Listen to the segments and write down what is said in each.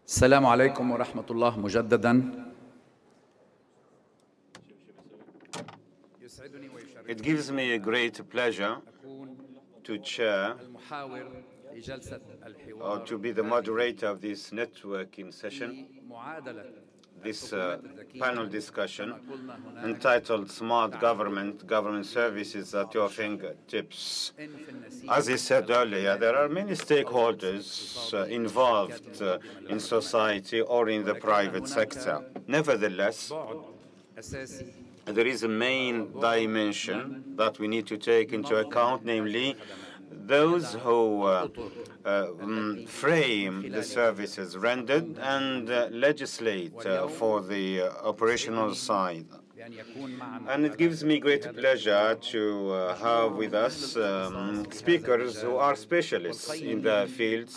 السلام عليكم ورحمة الله مجددا. It gives me a great pleasure to chair or to be the moderator of this networking session, this panel discussion entitled Smart Government, Government Services at Your Fingertips. As I said earlier, there are many stakeholders involved in society or in the private sector. Nevertheless, there is a main dimension that we need to take into account, namely those who frame the services rendered and legislate for the operational side. And it gives me great pleasure to have with us speakers who are specialists in their fields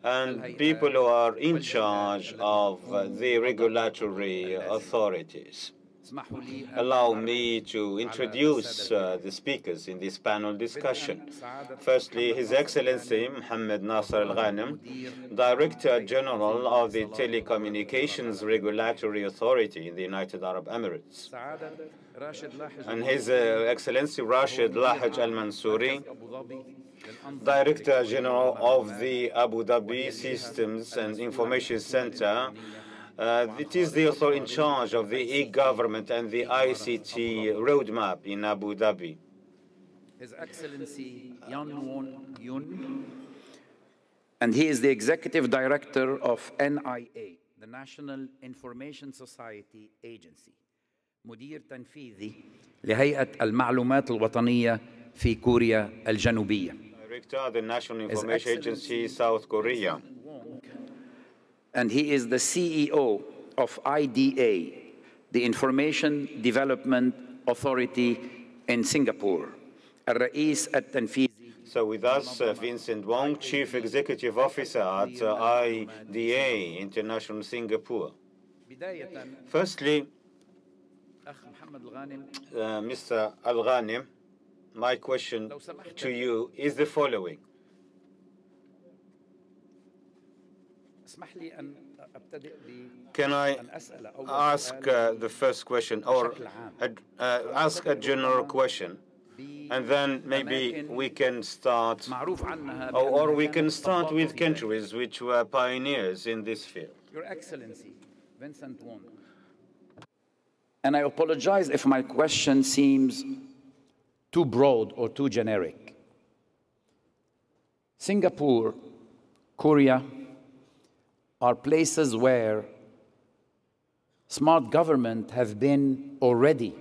and people who are in charge of the regulatory authorities. Allow me to introduce the speakers in this panel discussion. Firstly, His Excellency Mohammed Nasser Ghanim, Director General of the Telecommunications Regulatory Authority in the United Arab Emirates. And His Excellency Rashed Lahej Mansoori, Director General of the Abu Dhabi Systems and Information Center. It is the authority in charge of the e-government and the ICT roadmap in Abu Dhabi. His Excellency Yoon, and he is the Executive Director of NIA, the National Information Society Agency, مدير تنفيذي لهيئة المعلومات الوطنية في كوريا الجنوبية. Director of the National Information Agency, South Korea. And he is the CEO of IDA, the Information Development Authority in Singapore. الرئيس التنفيذي. So with us, Vincent Wong, Chief Executive Officer at IDA International Singapore. Firstly, Mr. Al-Ghanim, my question to you is the following. Can I ask the first question, or ask a general question, and then maybe we can start, or we can start with countries which were pioneers in this field. Your Excellency, Vincent Wong. And I apologize if my question seems too broad or too generic. Singapore, Korea, are places where smart government have been already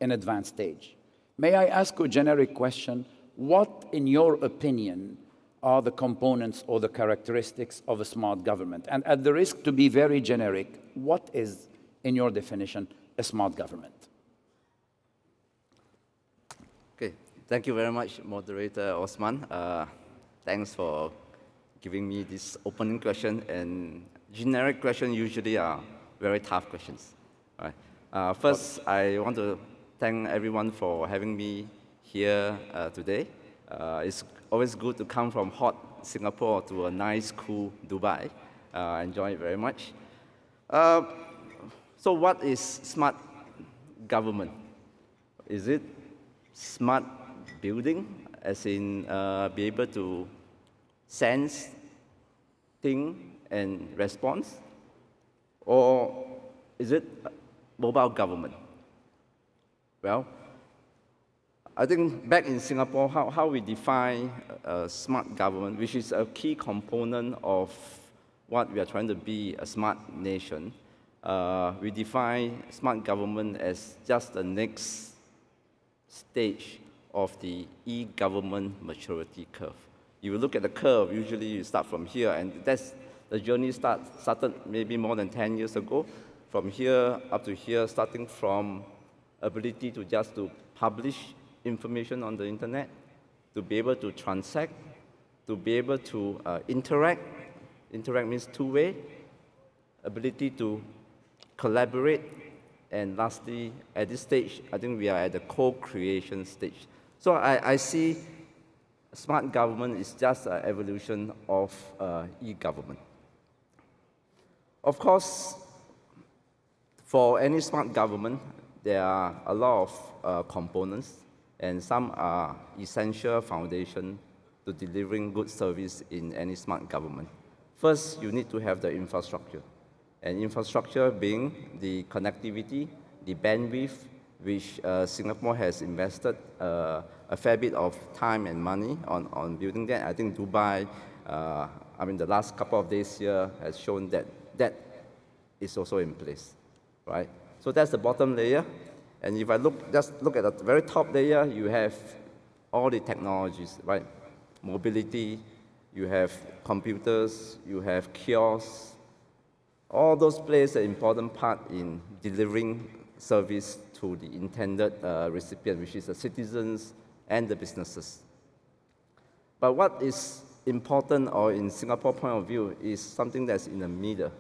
in advanced stage. May I ask you a generic question? What, in your opinion, are the components or the characteristics of a smart government? And at the risk to be very generic, what is, in your definition, a smart government? Okay, thank you very much, Moderator Osman. Thanks for giving me this opening question, and generic questions usually are very tough questions. All right. First, I want to thank everyone for having me here today. It's always good to come from hot Singapore to a nice, cool Dubai. I enjoy it very much. So what is smart government? Is it smart building, as in be able to sense, think, and response? Or is it mobile government? Well, I think back in Singapore, how we define smart government, which is a key component of what we are trying to be, a smart nation, we define smart government as just the next stage of the e-government maturity curve. You look at the curve, usually you start from here, and that's the journey started maybe more than 10 years ago. From here up to here, starting from ability to just to publish information on the internet, to be able to transact, to be able to interact. Interact means two-way. Ability to collaborate. And lastly, at this stage, I think we are at the co-creation stage. So I see smart government is just an evolution of e-government. Of course, for any smart government, there are a lot of components, and some are essential foundation to delivering good service in any smart government. First, you need to have the infrastructure, and infrastructure being the connectivity, the bandwidth, which Singapore has invested a fair bit of time and money on building that. I think Dubai, the last couple of days here has shown that that is also in place, right? So that's the bottom layer. And if I just look at the very top layer, you have all the technologies, right? Mobility, you have computers, you have kiosks. All those plays an important part in delivering service to the intended recipient, which is the citizens and the businesses. But what is important, or in Singapore point of view, is something that's in the middle,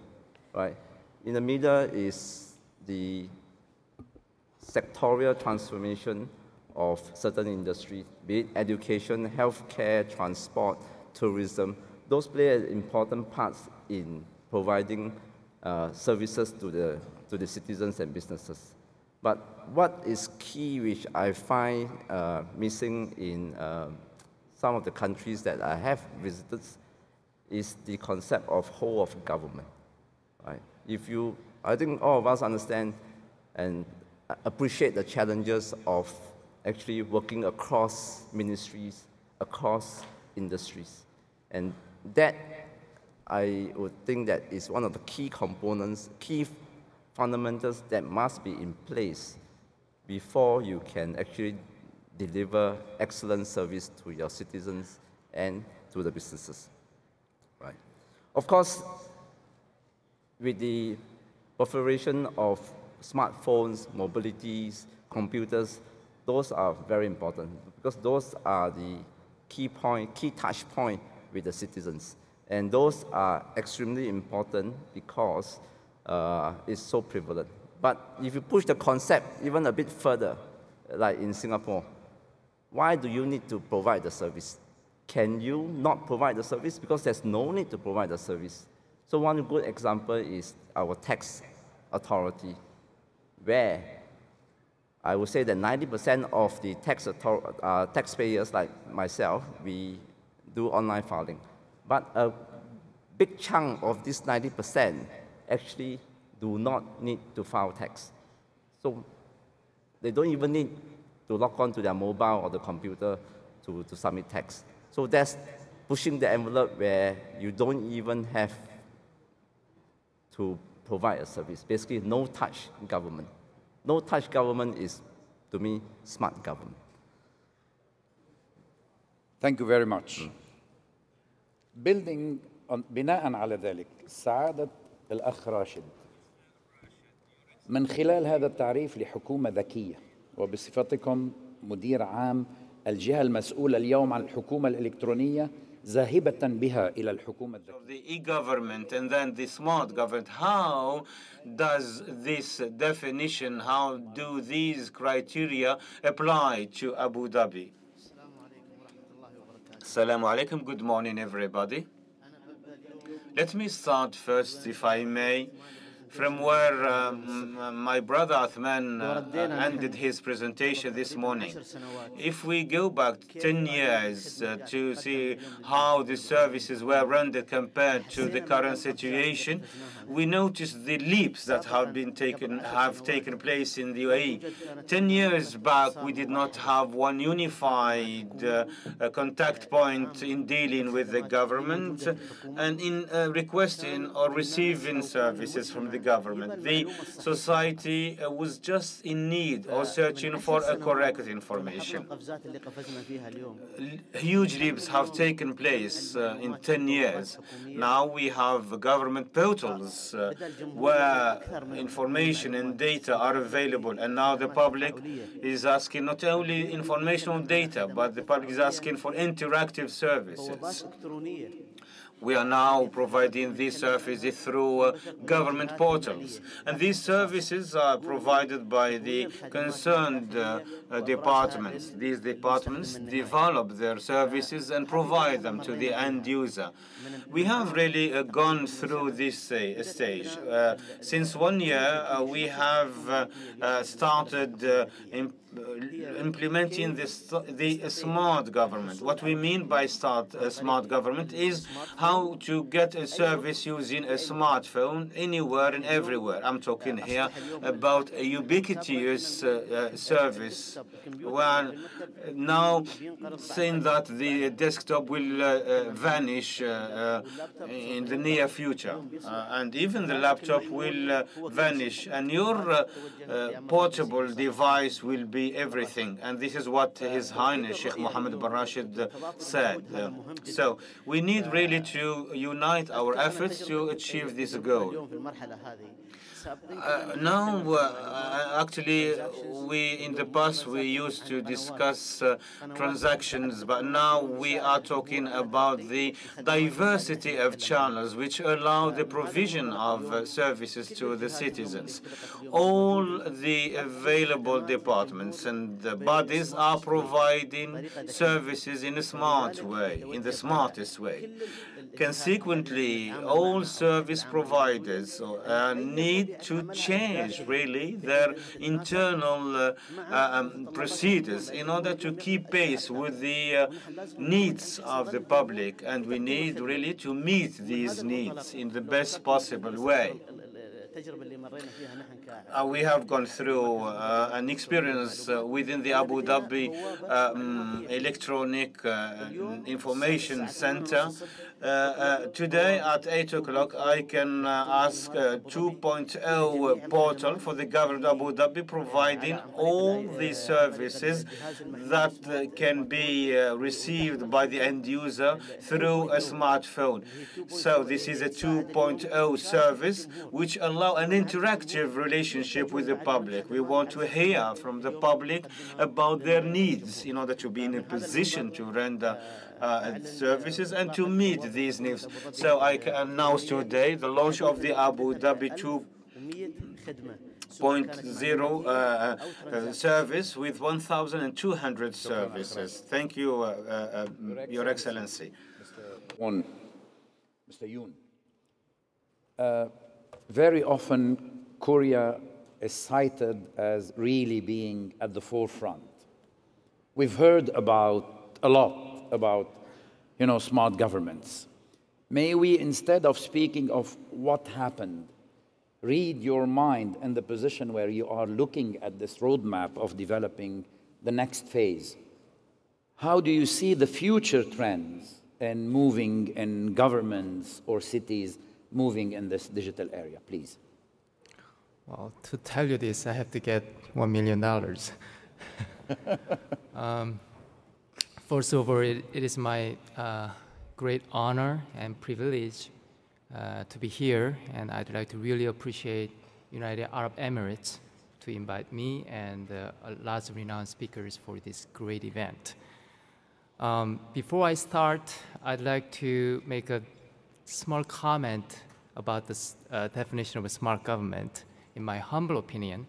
right? In the middle is the sectorial transformation of certain industries, be it education, healthcare, transport, tourism. Those play an important part in providing services to the citizens and businesses. But what is key, which I find missing in some of the countries that I have visited, is the concept of whole of government. Right? I think all of us understand and appreciate the challenges of actually working across ministries, across industries. And that, I would think, that is one of the key components, key fundamentals that must be in place before you can actually deliver excellent service to your citizens and to the businesses. Right. Of course, with the proliferation of smartphones, mobilities, computers, those are very important because those are the key touch point with the citizens. And those are extremely important because it's so prevalent. But if you push the concept even a bit further, like in Singapore, why do you need to provide the service? Can you not provide the service? Because there's no need to provide the service. So one good example is our tax authority, where I would say that 90% of the taxpayers like myself, we do online filing. But a big chunk of this 90% actually do not need to file tax. So they don't even need to log on to their mobile or the computer to submit tax. So that's pushing the envelope where you don't even have to provide a service. Basically, no-touch government. No-touch government is, to me, smart government. Thank you very much. بناء على ذلك سعادة الأخ راشد من خلال هذا التعريف لحكومة ذكية وبصفتكم مدير عام الجهة المسؤولة اليوم عن الحكومة الإلكترونية ذاهبة بها إلى الحكومة الذكية. The e-government and then the smart government, how does this definition, how do these criteria apply to Abu Dhabi? Assalamu alaikum, good morning everybody. Let me start first, if I may, from where my brother Osman ended his presentation this morning. If we go back 10 years to see how the services were rendered compared to the current situation, we notice the leaps that have taken place in the UAE. 10 years back, we did not have one unified contact point in dealing with the government and in requesting or receiving services from the government. The society was just in need or searching for a correct information. Huge leaps have taken place in 10 years. Now we have government portals where information and data are available, and now the public is asking not only informational data, but the public is asking for interactive services. We are now providing these services through government portals. And these services are provided by the concerned departments. These departments develop their services and provide them to the end user. We have really gone through this stage. Since 1 year, we have started implementing the smart government. What we mean by smart government is how to get a service using a smartphone anywhere and everywhere. I'm talking here about a ubiquitous service. Well, now saying that the desktop will vanish in the near future, and even the laptop will vanish, and your portable device will be everything. And this is what His Highness Sheikh Mohammed bin Rashed said. So we need really to unite our efforts to achieve this goal. Actually, in the past we used to discuss transactions, but now we are talking about the diversity of channels which allow the provision of services to the citizens. All the available departments and bodies are providing services in a smart way, in the smartest way. Consequently, all service providers need to change really their internal procedures in order to keep pace with the needs of the public, and we need really to meet these needs in the best possible way. We have gone through an experience within the Abu Dhabi Electronic Information Center. Today at 8 o'clock, I can ask 2.0 portal for the government of Abu Dhabi, providing all the services that can be received by the end user through a smartphone. So this is a 2.0 service which allows an interactive relationship with the public. We want to hear from the public about their needs in order to be in a position to render services and to meet these needs. So I can announce today the launch of the Abu Dhabi 2.0 service with 1,200 services. Thank you, Your Excellency. Mr. Yoon. Very often, Korea is cited as really being at the forefront. We've heard a lot about, smart governments. May we, instead of speaking of what happened, read your mind in the position where you are looking at this roadmap of developing the next phase. How do you see the future trends in moving in governments or cities moving in this digital area, please? Well, to tell you this, I have to get $1 million. First of all, it is my great honor and privilege to be here, and I'd like to really appreciate United Arab Emirates to invite me and lots of renowned speakers for this great event. Before I start, I'd like to make a small comment about the definition of a smart government. In my humble opinion,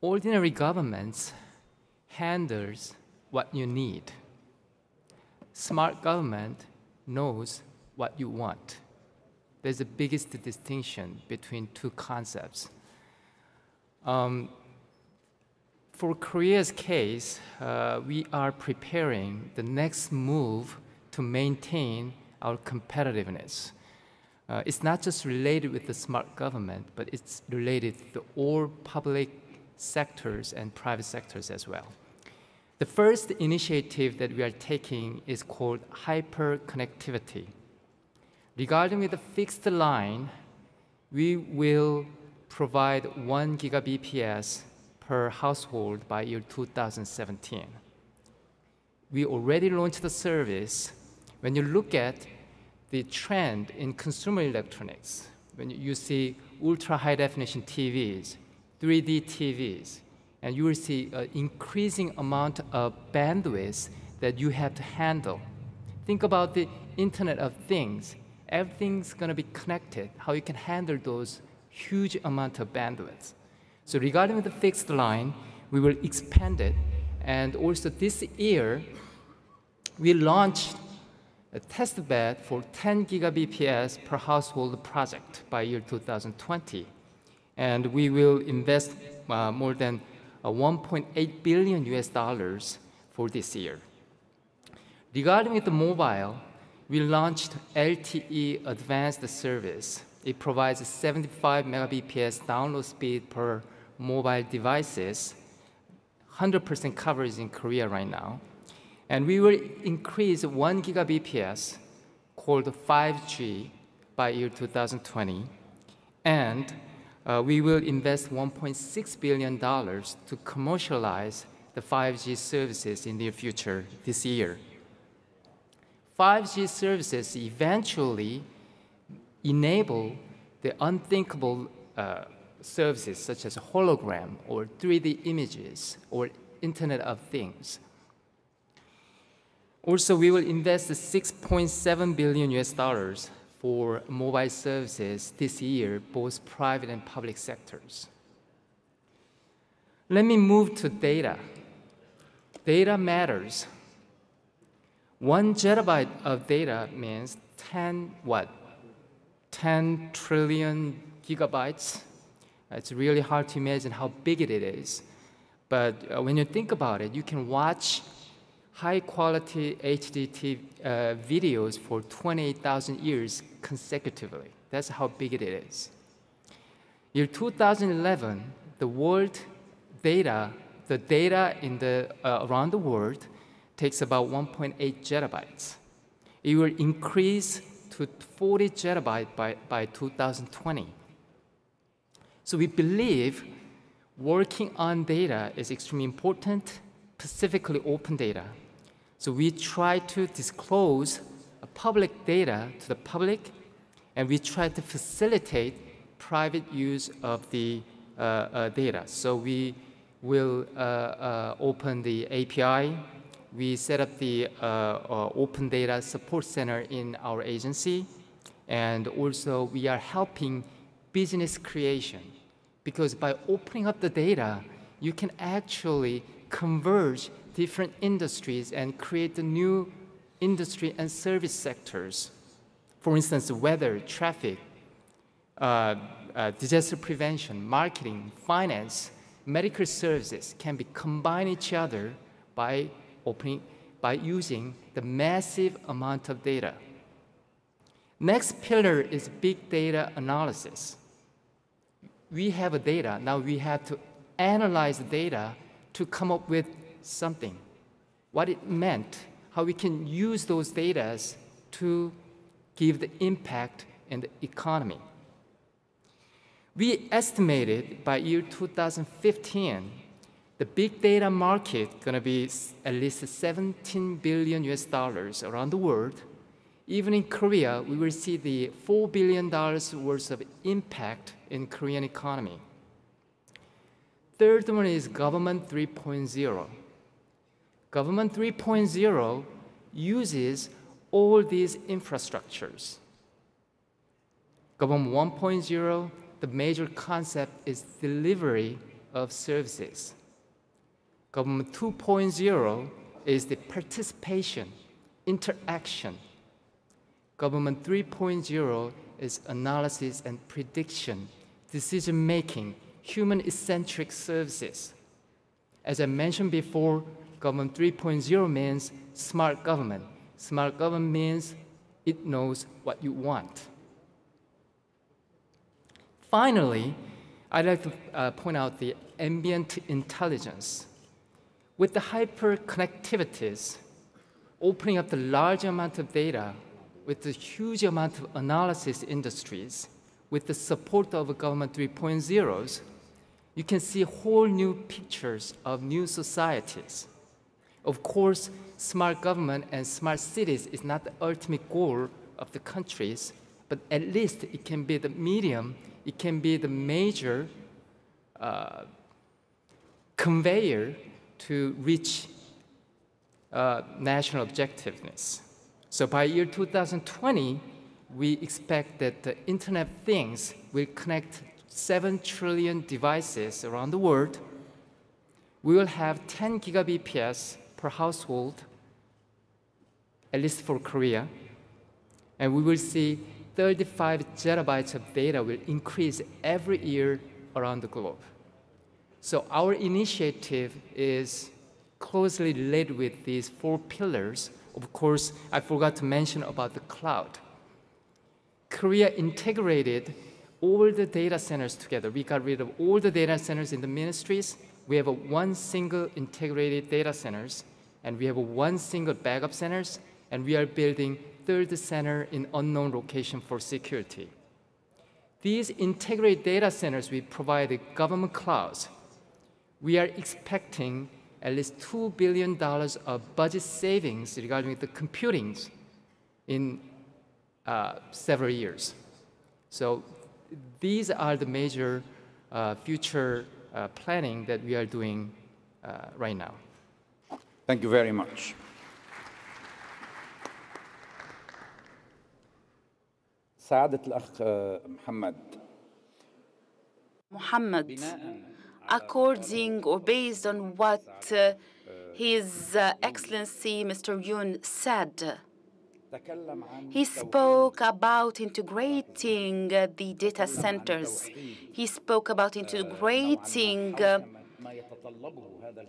ordinary governments handles what you need. Smart government knows what you want. There's the biggest distinction between two concepts. For Korea's case, we are preparing the next move to maintain our competitiveness. It's not just related with the smart government, but it's related to all public sectors and private sectors as well. The first initiative that we are taking is called hyperconnectivity. Regarding with the fixed line, we will provide 1 Gbps per household by year 2017. We already launched the service. When you look at the trend in consumer electronics, when you see ultra high definition TVs, 3D TVs, and you will see an increasing amount of bandwidth that you have to handle. Think about the Internet of Things. everything's going to be connected, how you can handle those huge amount of bandwidth. So regarding the fixed line, we will expand it. And also this year, we launched a test bed for 10 gigabps per household project by year 2020. And we will invest more than 1.8 billion US dollars for this year. Regarding the mobile, we launched LTE Advanced Service. It provides 75 megabps download speed per mobile devices, 100% coverage in Korea right now. And we will increase 1 gigabps called 5G by year 2020. And we will invest $1.6 billion to commercialize the 5G services in the future this year. 5G services eventually enable the unthinkable services such as hologram or 3D images or Internet of Things. Also, we will invest 6.7 billion US dollars for mobile services this year, both private and public sectors. Let me move to data. Data matters. 1 zettabyte of data means 10 trillion gigabytes. It's really hard to imagine how big it is. But when you think about it, you can watch high-quality HD videos for 28,000 years consecutively. That's how big it is. Year 2011, the world data, the data in around the world takes about 1.8 zettabytes. It will increase to 40 zettabytes by 2020. So we believe working on data is extremely important, specifically open data. So we try to disclose public data to the public, and we try to facilitate private use of the data. So we will open the API. We set up the Open Data Support Center in our agency. And also, we are helping business creation. Because by opening up the data, you can actually converge different industries and create the new industry and service sectors. For instance, weather, traffic, disaster prevention, marketing, finance, medical services can be combined each other by using the massive amount of data. Next pillar is big data analysis. We have a data, now we have to analyze the data to come up with something, what it meant, how we can use those data to give the impact in the economy. We estimated by year 2015, the big data market going to be at least 17 billion US dollars around the world. Even in Korea, we will see the $4 billion worth of impact in Korean economy. Third one is Government 3.0. Government 3.0 uses all these infrastructures. Government 1.0, the major concept is delivery of services. Government 2.0 is the participation, interaction. Government 3.0 is analysis and prediction, decision-making, human-centric services. As I mentioned before, Government 3.0 means smart government. Smart government means it knows what you want. Finally, I'd like to point out the ambient intelligence. With the hyper-connectivities, opening up the large amount of data with the huge amount of analysis industries, with the support of Government 3.0s, you can see whole new pictures of new societies. Of course, smart government and smart cities is not the ultimate goal of the countries, but at least it can be the medium, it can be the major conveyor to reach national objectiveness. So by year 2020, we expect that the Internet of Things will connect 7 trillion devices around the world. We will have 10 gigabps per household, at least for Korea. And we will see 35 zettabytes of data will increase every year around the globe. So our initiative is closely related with these 4 pillars. Of course, I forgot to mention about the cloud. Korea integrated all the data centers together. We got rid of all the data centers in the ministries. We have one single integrated data centers, and we have one single backup centers, and we are building 3rd center in unknown location for security. These integrated data centers will provide the government clouds. We are expecting at least $2 billion of budget savings regarding the computing in several years. So these are the major future planning that we are doing right now. Thank you very much. سعادة الأخ محمد. Mohammed, according or based on what His Excellency Mr. Yoon said, he spoke about integrating the data centers. He spoke about integrating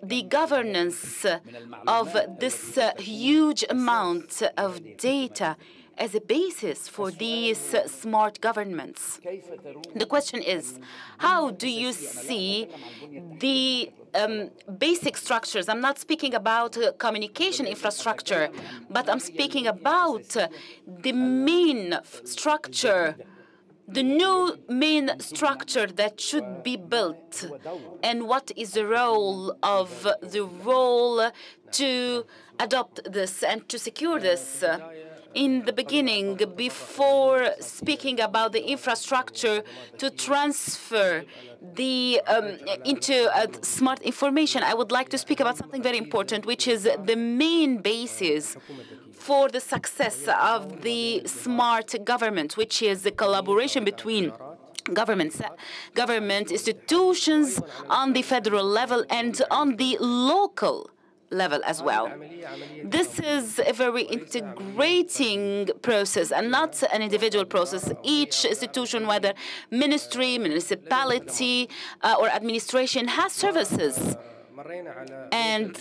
the governance of this huge amount of data as a basis for these smart governments. The question is, how do you see the basic structures? I'm not speaking about communication infrastructure, but I'm speaking about the main structure, the new main structure that should be built, and what is the role to adopt this and to secure this. In the beginning, before speaking about the infrastructure to transfer the into smart information, I would like to speak about something very important, which is the main basis for the success of the smart government, which is the collaboration between government institutions on the federal level and on the local level as well. This is a very integrating process and not an individual process. Each institution, whether ministry, municipality, or administration, has services. And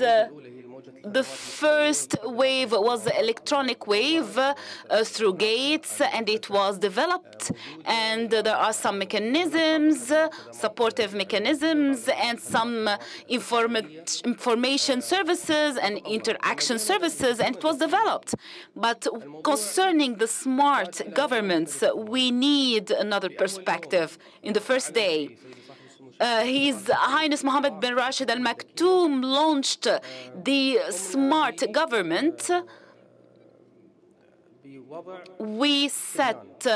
the first wave was the electronic wave through gates, and it was developed. And there are some mechanisms, supportive mechanisms, and some information services and interaction services, and it was developed. But concerning the smart governments, we need another perspective. In the first day, His Highness Mohammed bin Rashed Al Maktoum launched the smart government. We set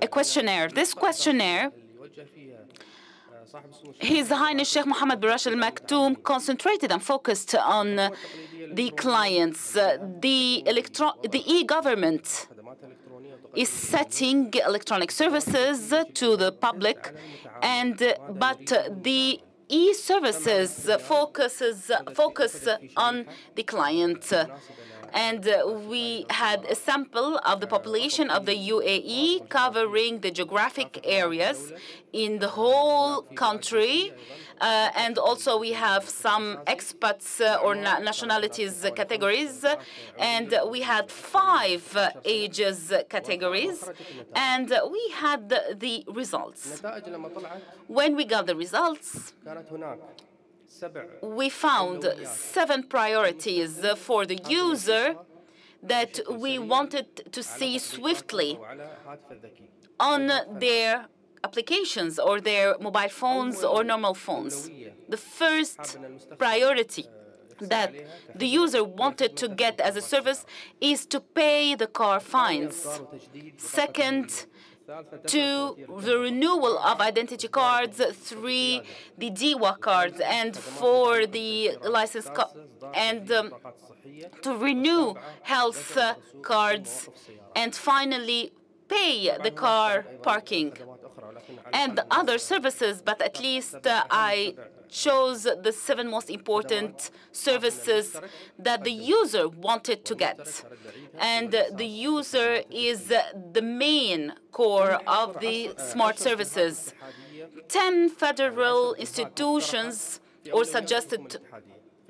a questionnaire. This questionnaire, His Highness Sheikh Mohammed bin Rashed Al Maktoum concentrated and focused on the clients. The e-government is setting electronic services to the public, but the e-services focus on the client. And we had a sample of the population of the UAE covering the geographic areas in the whole country. And also we have some expats or nationalities categories. And we had 5 ages categories. And we had the results. When we got the results, we found 7 priorities for the user that we wanted to see swiftly on their applications or their mobile phones or normal phones. The first priority that the user wanted to get as a service is to pay the car fines. Second, 2, the renewal of identity cards, 3, the DWA cards, and 4, the license and to renew health cards, and finally pay the car parking and other services. But at least I chose the 7 most important services that the user wanted to get. And the user is the main core of the smart services. 10 federal institutions or suggested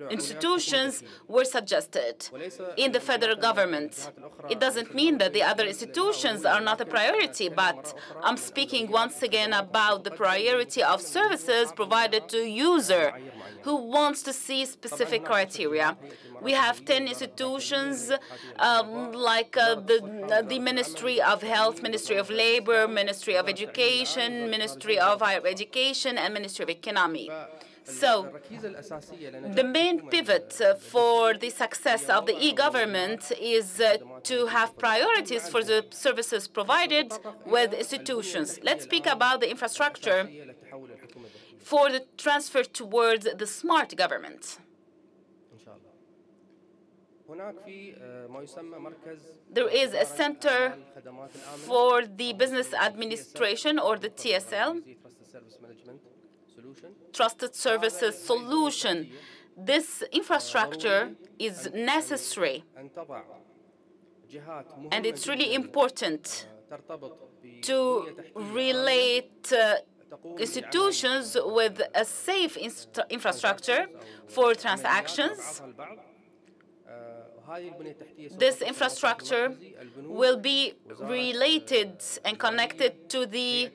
institutions were suggested in the federal government. It doesn't mean that the other institutions are not a priority, but I'm speaking once again about the priority of services provided to user who wants to see specific criteria. We have 10 institutions like the Ministry of Health, Ministry of Labor, Ministry of Education, Ministry of Higher Education, and Ministry of Economy. So the main pivot for the success of the e-government is to have priorities for the services provided with institutions. Let's speak about the infrastructure for the transfer towards the smart government. There is a center for the business administration, or the TSL, Trusted Services Solution. This infrastructure is necessary, and it's really important to relate institutions with a safe infrastructure for transactions. This infrastructure will be related and connected to the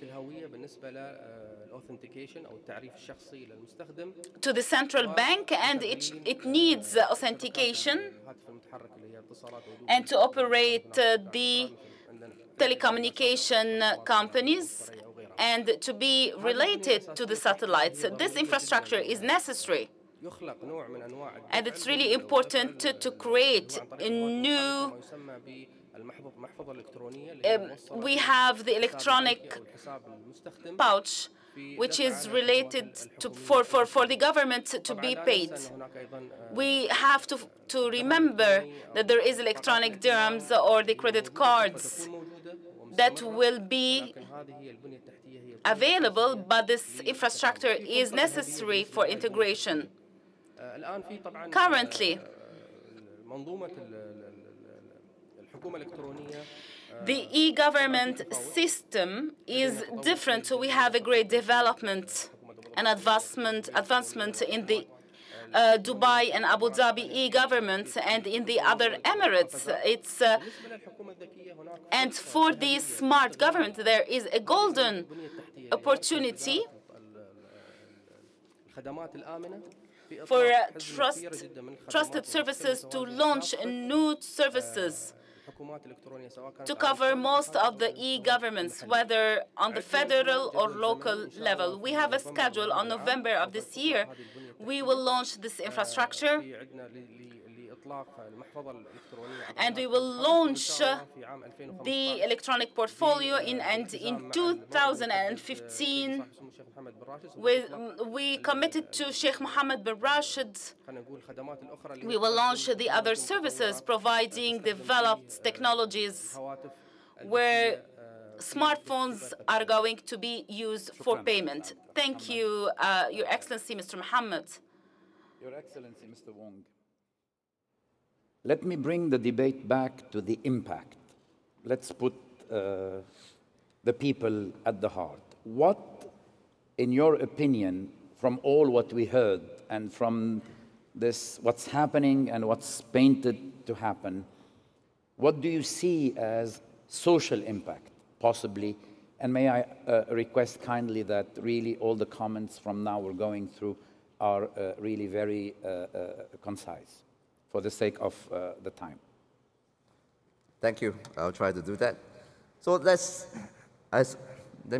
central bank, and it needs authentication and to operate the telecommunication companies and to be related to the satellites. This infrastructure is necessary, and it's really important to create a new we have the electronic pouch, which is related to for the government to be paid. We have to remember that there is electronic dirhams or the credit cards that will be available, but this infrastructure is necessary for integration. Currently, the e-government system is different, so we have a great development and advancement in the Dubai and Abu Dhabi e-government and in the other Emirates. And for the smart government, there is a golden opportunity for trusted services to launch new services to cover most of the e-governments, whether on the federal or local level. We have a schedule on November of this year. We will launch this infrastructure, and we will launch the electronic portfolio in 2015. We committed to Sheikh Mohammed bin Rashed. We will launch the other services providing developed technologies where smartphones are going to be used for payment. Thank you, Your Excellency, Mr. Mohammed. Your Excellency, Mr. Wong. Let me bring the debate back to the impact. Let's put the people at the heart. What, in your opinion, from all what we heard and from this, what's happening and what's painted to happen, what do you see as social impact, possibly? And may I request kindly that really all the comments from now we're going through are really very concise, for the sake of the time. Thank you. I'll try to do that. So let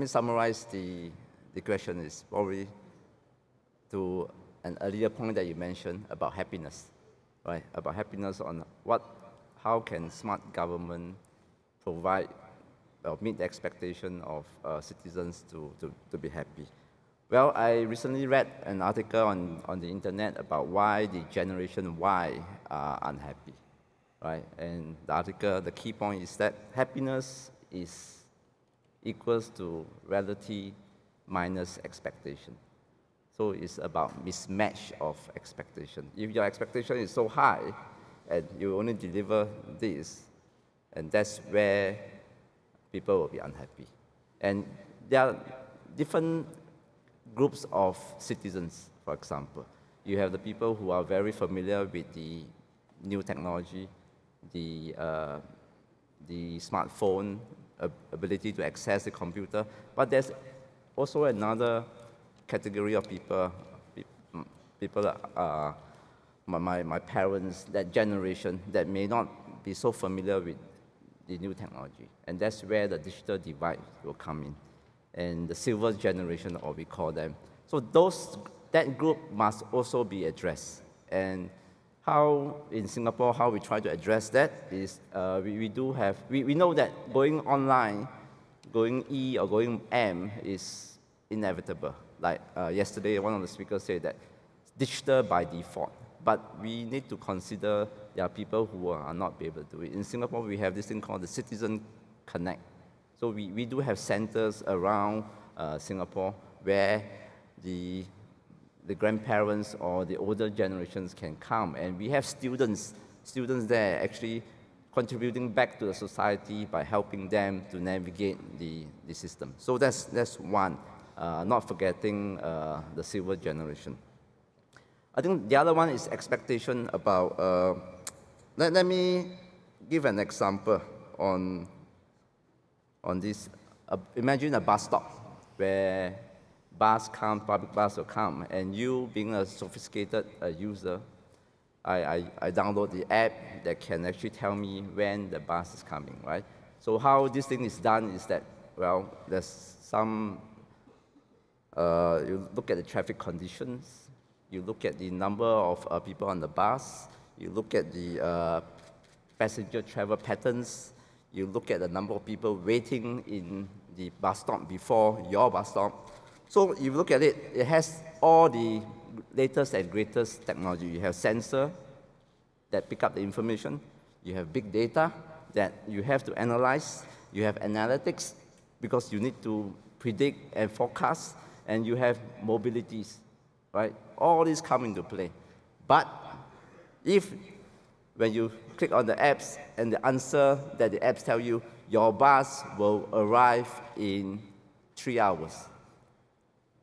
me summarize the question is probably to an earlier point that you mentioned about happiness, right? About happiness on how can smart government provide meet the expectation of citizens to be happy. Well, I recently read an article on the internet about why the generation Y are unhappy, right? And the article, the key point is that happiness is equals to reality minus expectation. So it's about mismatch of expectation. If your expectation is so high and you only deliver this, and that's where people will be unhappy. And there are different groups of citizens, for example. You have the people who are very familiar with the new technology, the smartphone, ability to access the computer, but there's also another category of people, my parents, that generation, that may not be so familiar with the new technology. And that's where the digital divide will come in. And the silver generation, or we call them. So that group must also be addressed. And how, in Singapore, how we try to address that is we know that going online, going E or going M is inevitable. Like yesterday, one of the speakers said that digital by default. But we need to consider there are people who are not able to do it. In Singapore, we have this thing called the Citizen Connect. So we do have centers around Singapore where the grandparents or the older generations can come. And we have students there actually contributing back to the society by helping them to navigate the system. So that's one, not forgetting the silver generation. I think the other one is expectation about, let me give an example on this. Imagine a bus stop where public bus will come, and you, being a sophisticated user, I download the app that can actually tell me when the bus is coming, right? So how this thing is done is that, well, there's some, you look at the traffic conditions, you look at the number of people on the bus, you look at the passenger travel patterns, you look at the number of people waiting in the bus stop before your bus stop. So if you look at it, it has all the latest and greatest technology. You have sensor that pick up the information. You have big data that you have to analyze. You have analytics because you need to predict and forecast. And you have mobilities, right? All these come into play. But if when you click on the apps and the answer that the apps tell you, your bus will arrive in 3 hours,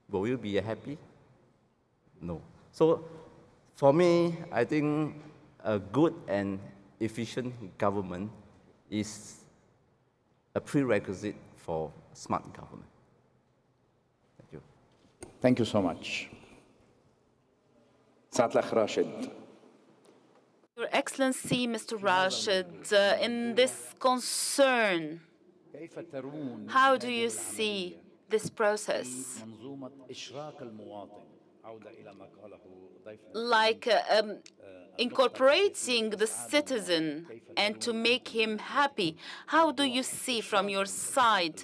will you be happy? No. So for me, I think a good and efficient government is a prerequisite for smart government. Thank you. Thank you so much. Rashed. Your Excellency, Mr. Rashed, in this concern, how do you see this process? Like incorporating the citizen and to make him happy. How do you see from your side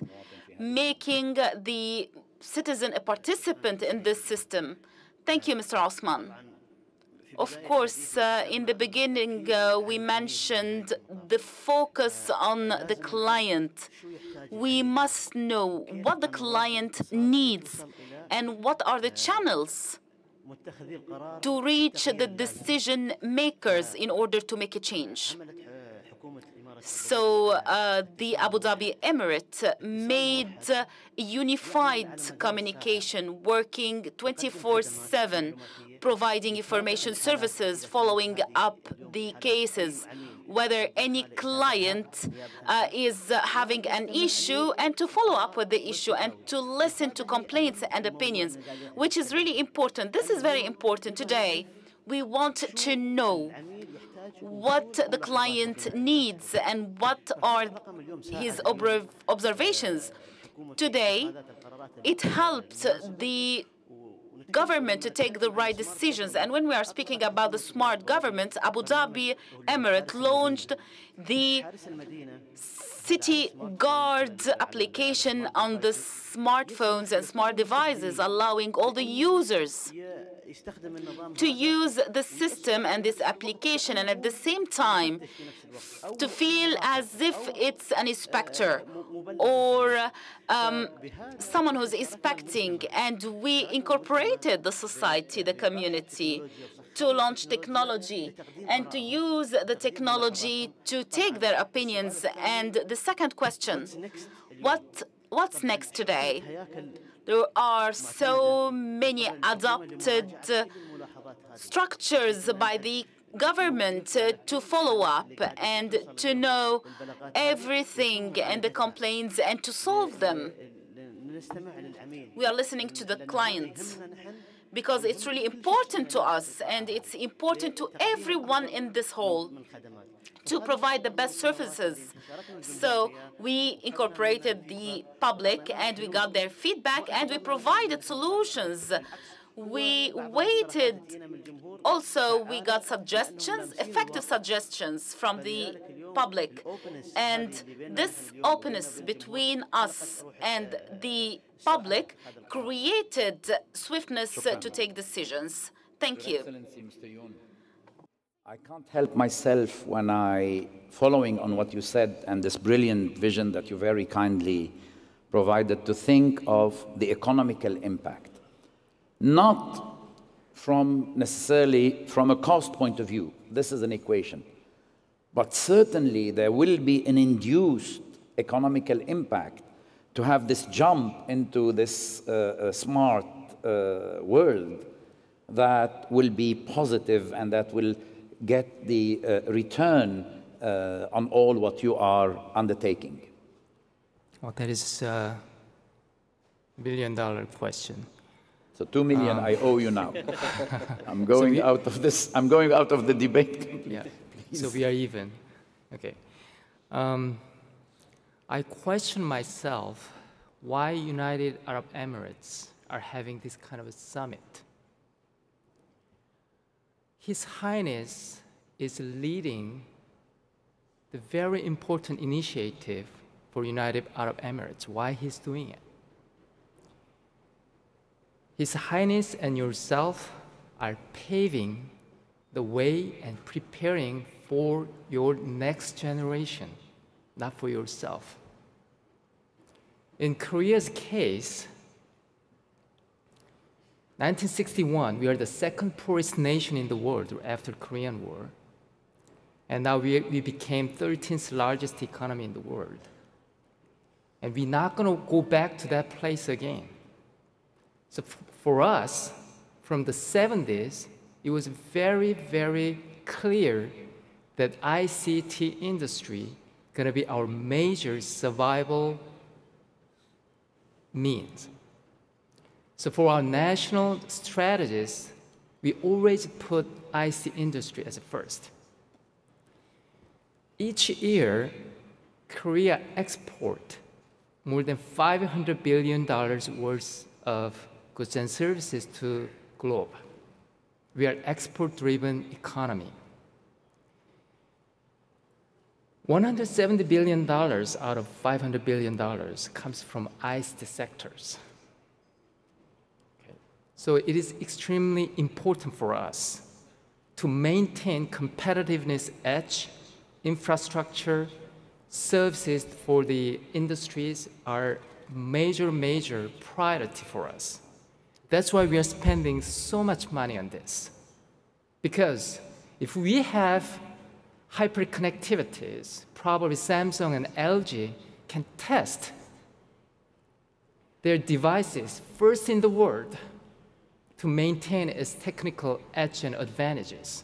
making the citizen a participant in this system? Thank you, Mr. Osman. Of course, in the beginning, we mentioned the focus on the client. We must know what the client needs and what are the channels to reach the decision makers in order to make a change. So the Abu Dhabi Emirates made unified communication, working 24/7, providing information services, following up the cases, whether any client is having an issue, and to follow up with the issue and to listen to complaints and opinions, which is really important. This is very important today. We want to know what the client needs and what are his observations. Today, it helps the government to take the right decisions. And when we are speaking about the smart government, Abu Dhabi Emirates launched the City Guard application on the smartphones and smart devices, allowing all the users to use the system and this application, and at the same time to feel as if it's an inspector or someone who's inspecting. And we incorporated the society, the community, to launch technology and to use the technology to take their opinions. And the second question, what's next today? There are so many adopted structures by the government to follow up and to know everything and the complaints and to solve them. We are listening to the clients because it's really important to us and it's important to everyone in this hall to provide the best services. So we incorporated the public and we got their feedback and we provided solutions. We waited. Also, we got suggestions, effective suggestions from the public. And this openness between us and the public created swiftness to take decisions. Thank you. I can't help myself when following on what you said and this brilliant vision that you very kindly provided, to think of the economical impact. Not necessarily from a cost point of view. This is an equation. But certainly there will be an induced economical impact to have this jump into this smart world that will be positive and that will get the return on all what you are undertaking. Well, that is a billion-dollar question. So 2 million I owe you now. I'm going out of this. I'm going out of the debate completely. Yeah. So we are even. Okay. I question myself why United Arab Emirates are having this kind of a summit. His Highness is leading the very important initiative for United Arab Emirates. Why he's doing it? His Highness and yourself are paving the way and preparing for your next generation, not for yourself. In Korea's case, 1961, we are the second poorest nation in the world after Korean War. And now we became 13th largest economy in the world. And we're not going to go back to that place again. So for us, from the 70s, it was very, very clear that ICT industry going to be our major survival means. So for our national strategies, we always put ICT industry as a first. Each year, Korea export more than $500 billion worth of goods and services to globe. We are export-driven economy. $170 billion out of $500 billion comes from ICT sectors. Okay. So it is extremely important for us to maintain competitiveness edge, infrastructure, services for the industries are major priority for us. That's why we are spending so much money on this. Because if we have hyperconnectivities, probably Samsung and LG can test their devices first in the world to maintain its technical edge and advantages.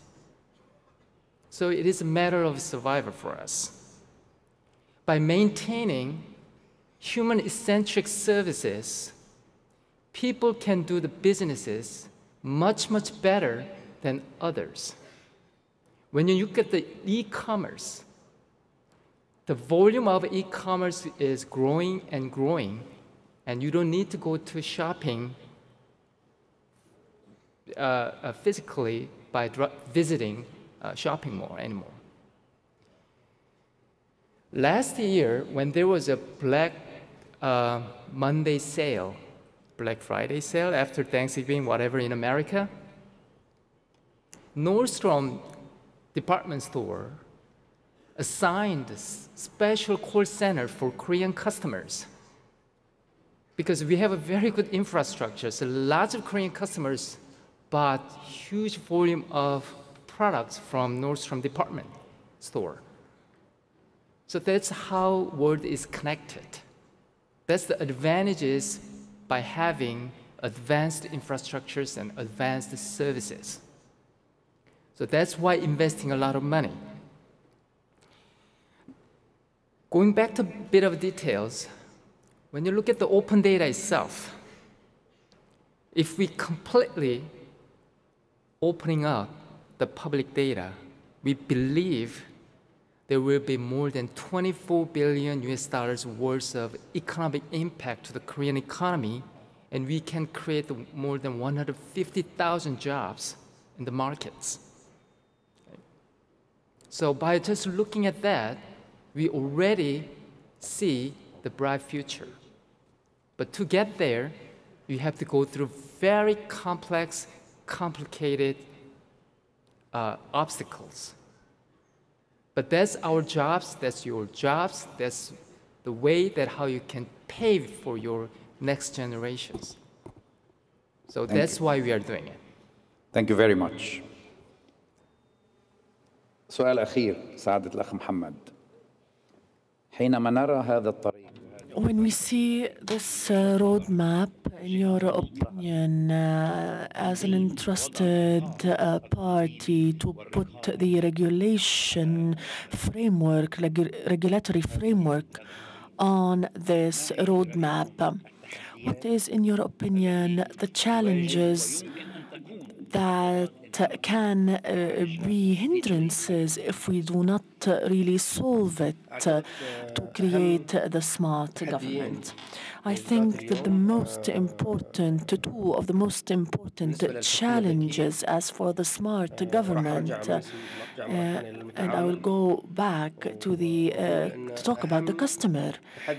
So it is a matter of survival for us. By maintaining human-centric services, people can do the businesses much better than others. When you look at the e-commerce, the volume of e-commerce is growing and growing, and you don't need to go to shopping physically by visiting shopping mall anymore. Last year, when there was a Black Monday sale, Black Friday sale after Thanksgiving, whatever in America, Nordstrom department store assigned a special call center for Korean customers because we have a very good infrastructure. So lots of Korean customers bought huge volume of products from Nordstrom department store. So that's how world is connected. That's the advantages by having advanced infrastructures and advanced services. So that's why investing a lot of money. Going back to a bit of details, when you look at the open data itself, if we completely opening up the public data, we believe there will be more than 24 billion US dollars worth of economic impact to the Korean economy, and we can create more than 150,000 jobs in the markets. So by just looking at that, we already see the bright future. But to get there, you have to go through very complex, complicated obstacles. But that's our jobs, that's your jobs, that's the way that how you can pave for your next generations. So that's why we are doing it. Thank you very much. سؤال أخير سعادة الأخ محمد. حينما نرى هذا الطريق. When we see this roadmap, in your opinion, as an entrusted party to put the regulatory framework on this roadmap, what is, in your opinion, the challenges that can be hindrances if we do not really solve it to create the smart government? I think that the most important, two of the most important challenges as for the smart government, and I will go back to to talk about the customer,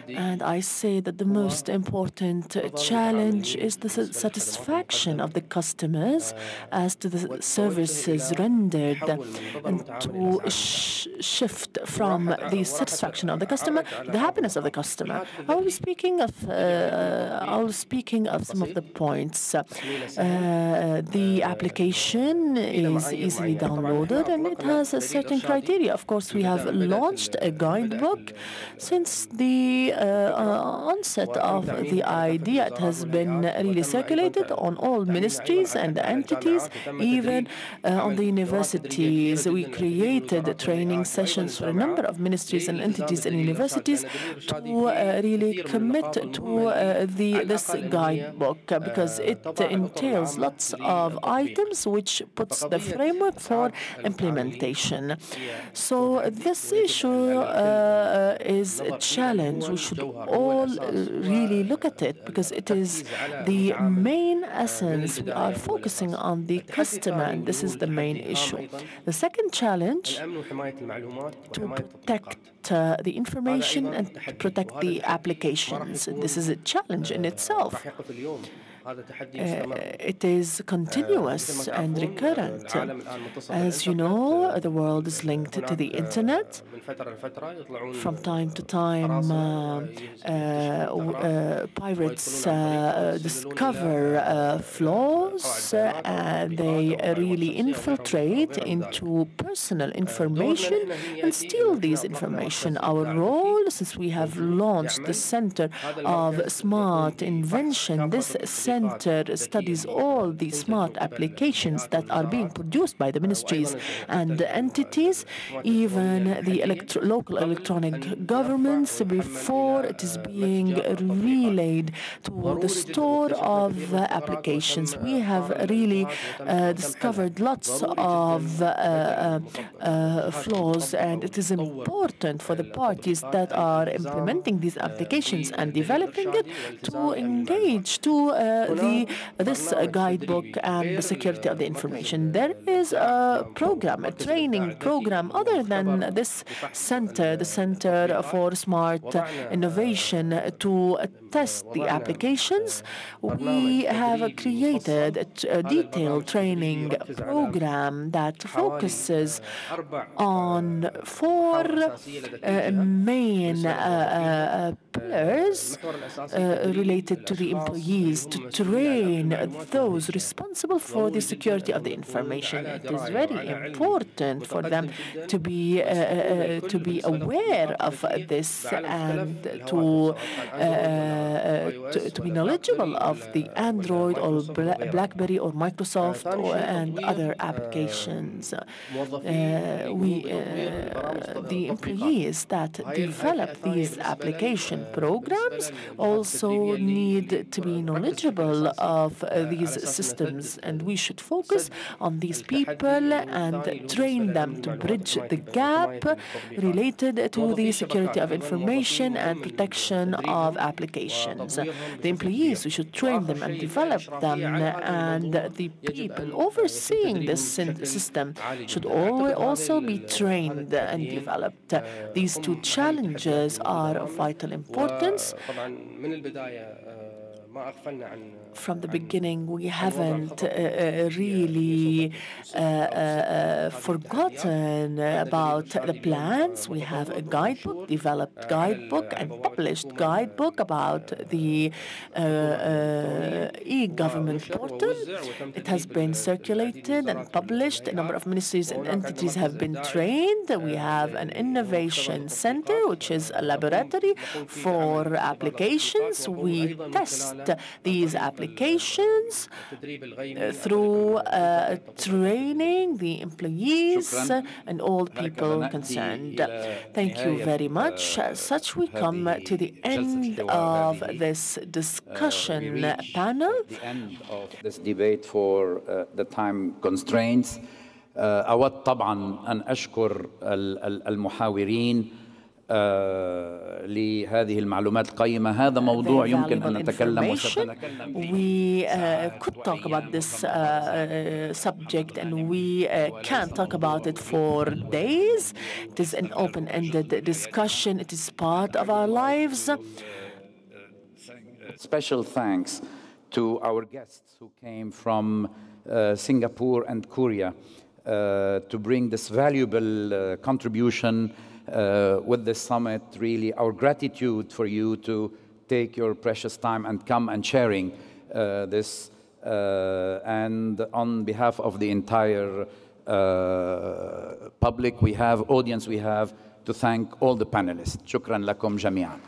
and I say that the most important challenge is the satisfaction of the customers as to the services rendered, and to shift from the satisfaction of the customer to the happiness of the customer. I will be speaking of some of the points. The application is easily downloaded and it has a certain criteria. Of course, we have launched a guidebook since the onset of the idea. It has been really circulated on all ministries and entities, even on the universities. We created training sessions for a number of ministries and entities and universities to really commit to this guidebook, because it entails lots of items which puts the framework for implementation. So this issue is a challenge. We should all really look at it, because it is the main essence. We are focusing on the customer, and this is the main issue. The second challenge, to protect the information and to protect the applications. This is a challenge in itself. It is continuous and recurrent. As you know, the world is linked to the internet. From time to time, pirates discover flaws, and they really infiltrate into personal information and steal these information. Our role, since we have launched the Center of Smart Invention, this center studies all the smart applications that are being produced by the ministries and entities, even the local electronic governments, before it is being relayed to the store of applications. We have really discovered lots of flaws, and it is important for the parties that are implementing these applications and developing it to engage, to this guidebook and the security of the information. There is a program, a training program, other than this center, the Center for Smart Innovation, to test the applications. We have created a detailed training program that focuses on 4 main pillars related to the employees, to train those responsible for the security of the information. It is very important for them to be aware of this and to be knowledgeable of the Android or BlackBerry or Microsoft and other applications. The employees that develop these application programs also need to be knowledgeable of these systems, and we should focus on these people and train them to bridge the gap related to the security of information and protection of applications. The employees, we should train them and develop them, and the people overseeing this system should also be trained and developed. These 2 challenges are of vital importance. From the beginning, we haven't really forgotten about the plans. We have a guidebook, developed guidebook and published guidebook about the e-government portal. It has been circulated and published. A number of ministries and entities have been trained. We have an innovation center, which is a laboratory for applications. We test these applications through training the employees and all people concerned. Thank you very much. As such, we come to the end of this discussion panel. The end of this debate for the time constraints. أود طبعا أن أشكر المحاورين لهذه المعلومات القيمة. هذا موضوع يمكن أن نتكلم وستتكلم فيه. We could talk about this subject, and we can talk about it for days. It is an open-ended discussion. It is part of our lives. Special thanks to our guests who came from Singapore and Korea to bring this valuable contribution with this summit. Really, our gratitude for you to take your precious time and come and sharing this. And on behalf of the entire public, audience, we have to thank all the panelists. شكرا لكم جميعا.